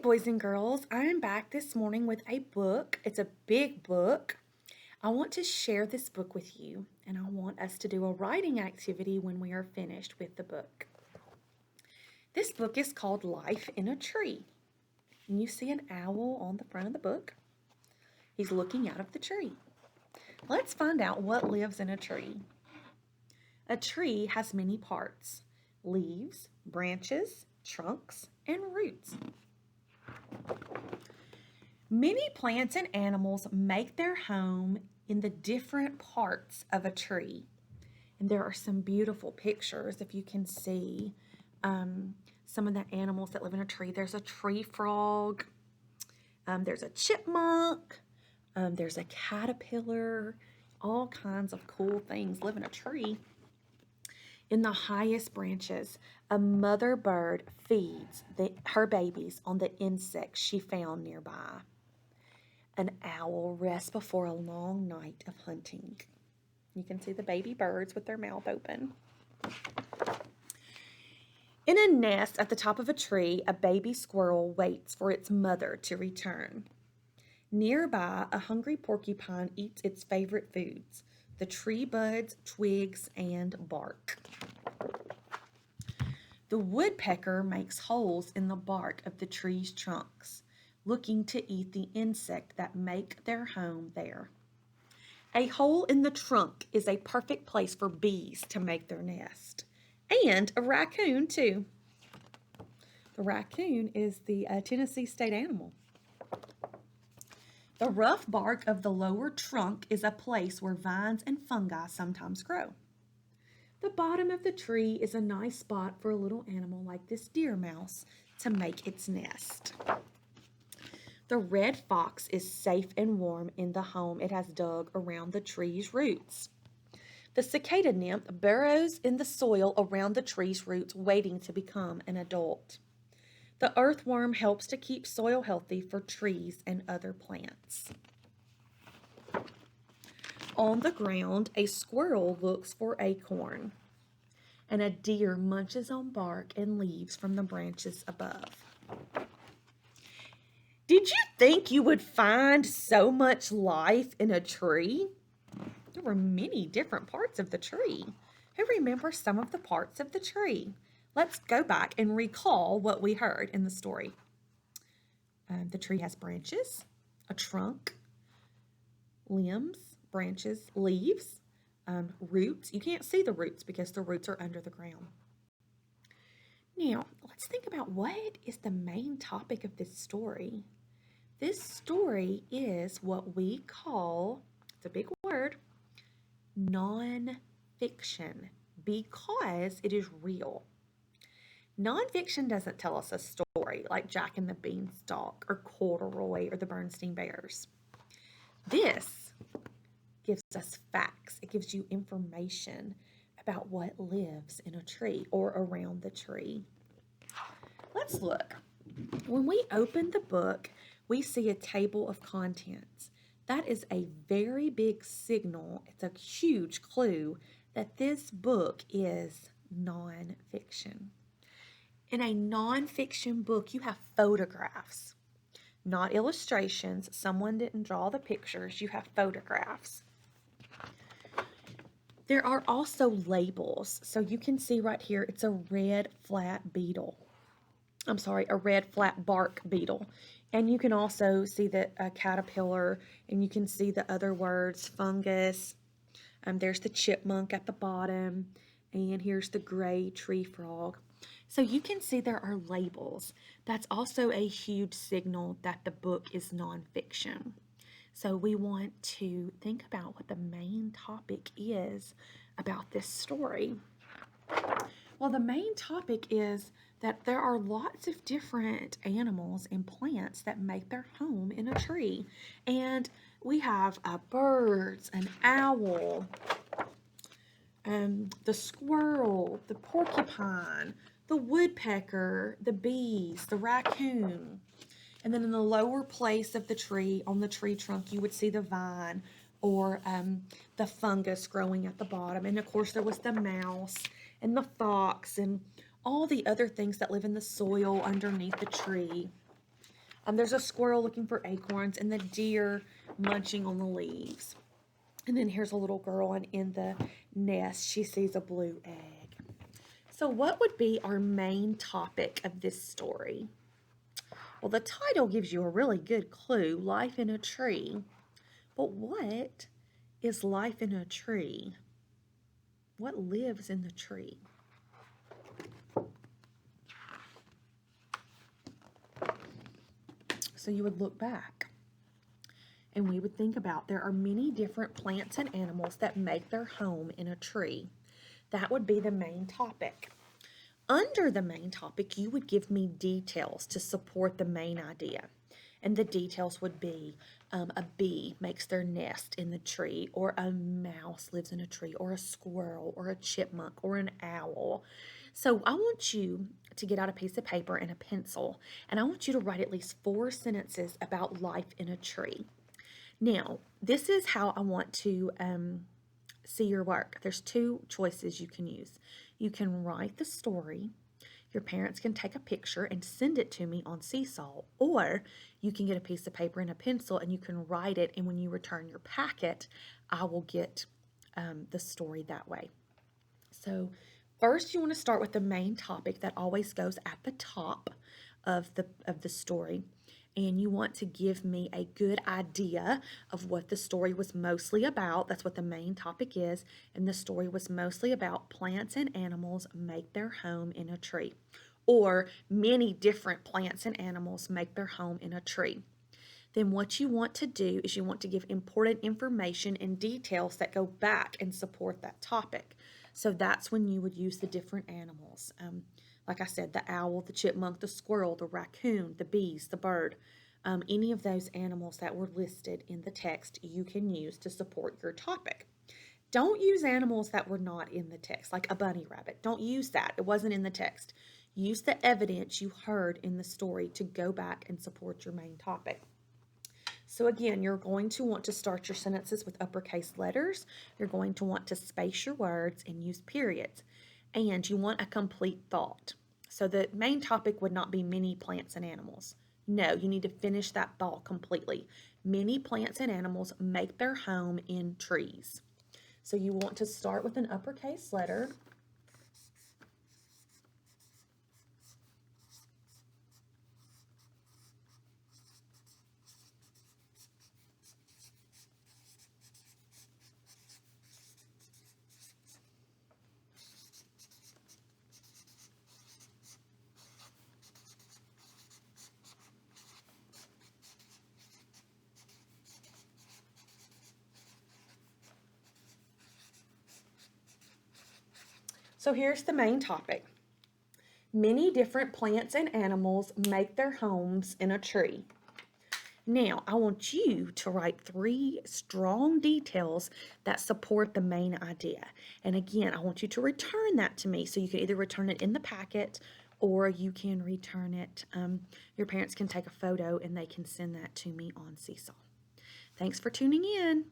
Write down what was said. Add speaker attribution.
Speaker 1: boys and girls, I am back this morning with a book. It's a big book. I want to share this book with you, and I want us to do a writing activity when we are finished with the book. This book is called Life in a Tree, and you see an owl on the front of the book. He's looking out of the tree. Let's find out what lives in a tree. A tree has many parts: leaves, branches, trunks, and roots. Many plants and animals make their home in the different parts of a tree. And there are some beautiful pictures if you can see some of the animals that live in a tree. There's a tree frog, there's a chipmunk, there's a caterpillar, all kinds of cool things live in a tree. In the highest branches, a mother bird feeds her babies on the insects she found nearby. An owl rests before a long night of hunting. You can see the baby birds with their mouth open. In a nest at the top of a tree, a baby squirrel waits for its mother to return. Nearby, a hungry porcupine eats its favorite foods: the tree buds, twigs, and bark. The woodpecker makes holes in the bark of the tree's trunks, looking to eat the insect that make their home there. A hole in the trunk is a perfect place for bees to make their nest, and a raccoon too. The raccoon is the Tennessee state animal. The rough bark of the lower trunk is a place where vines and fungi sometimes grow. The bottom of the tree is a nice spot for a little animal like this deer mouse to make its nest. The red fox is safe and warm in the home it has dug around the tree's roots. The cicada nymph burrows in the soil around the tree's roots, waiting to become an adult. The earthworm helps to keep soil healthy for trees and other plants. On the ground, a squirrel looks for acorn, and a deer munches on bark and leaves from the branches above. Did you think you would find so much life in a tree? There were many different parts of the tree. Who remembers some of the parts of the tree? Let's go back and recall what we heard in the story. The tree has branches, a trunk, limbs, branches, leaves, roots. You can't see the roots because the roots are under the ground. Now, let's think about what is the main topic of this story. This story is what we call, it's a big word, nonfiction, because it is real. Nonfiction doesn't tell us a story like Jack and the Beanstalk or Corduroy or the Bernstein Bears. This gives us facts. It gives you information about what lives in a tree or around the tree. Let's look. When we open the book, we see a table of contents. That is a very big signal. It's a huge clue that this book is nonfiction. In a nonfiction book, you have photographs, not illustrations. Someone didn't draw the pictures. You have photographs. There are also labels. So you can see right here, it's a red flat beetle. A red flat bark beetle. And you can also see the caterpillar, and you can see the other words, fungus. There's the chipmunk at the bottom, and here's the gray tree frog. So you can see there are labels. That's also a huge signal that the book is nonfiction. So we want to think about what the main topic is about this story. Well, the main topic is that there are lots of different animals and plants that make their home in a tree. And we have birds, an owl, the squirrel, the porcupine, the woodpecker, the bees, the raccoon. And then in the lower place of the tree, on the tree trunk, you would see the vine or the fungus growing at the bottom. And of course, there was the mouse and the fox and all the other things that live in the soil underneath the tree. There's a squirrel looking for acorns and the deer munching on the leaves. And then here's a little girl, and in the nest, she sees a blue egg. So what would be our main topic of this story? Well, the title gives you a really good clue, life in a tree. But what is life in a tree? What lives in the tree? So you would look back and we would think about there are many different plants and animals that make their home in a tree. That would be the main topic. Under the main topic, you would give me details to support the main idea. And the details would be a bee makes their nest in the tree, or a mouse lives in a tree, or a squirrel, or a chipmunk, or an owl. So I want you to get out a piece of paper and a pencil, and I want you to write at least 4 sentences about life in a tree. Now, this is how I want to see your work. There's 2 choices you can use. You can write the story. Your parents can take a picture and send it to me on Seesaw, or you can get a piece of paper and a pencil and you can write it, and when you return your packet, I will get the story that way. So first you want to start with the main topic that always goes at the top of the story. And you want to give me a good idea of what the story was mostly about. That's what the main topic is. And the story was mostly about plants and animals make their home in a tree. Or many different plants and animals make their home in a tree. Then what you want to do is you want to give important information and details that go back and support that topic. So that's when you would use the different animals. Like I said, the owl, the chipmunk, the squirrel, the raccoon, the bees, the bird. Any of those animals that were listed in the text you can use to support your topic. Don't use animals that were not in the text, like a bunny rabbit. Don't use that. It wasn't in the text. Use the evidence you heard in the story to go back and support your main topic. So again, you're going to want to start your sentences with uppercase letters. You're going to want to space your words and use periods. And you want a complete thought. So the main topic would not be many plants and animals. No, you need to finish that thought completely. Many plants and animals make their home in trees. So you want to start with an uppercase letter. So here's the main topic. Many different plants and animals make their homes in a tree. Now, I want you to write 3 strong details that support the main idea. And again, I want you to return that to me. So you can either return it in the packet or you can return it. Your parents can take a photo and they can send that to me on Seesaw. Thanks for tuning in.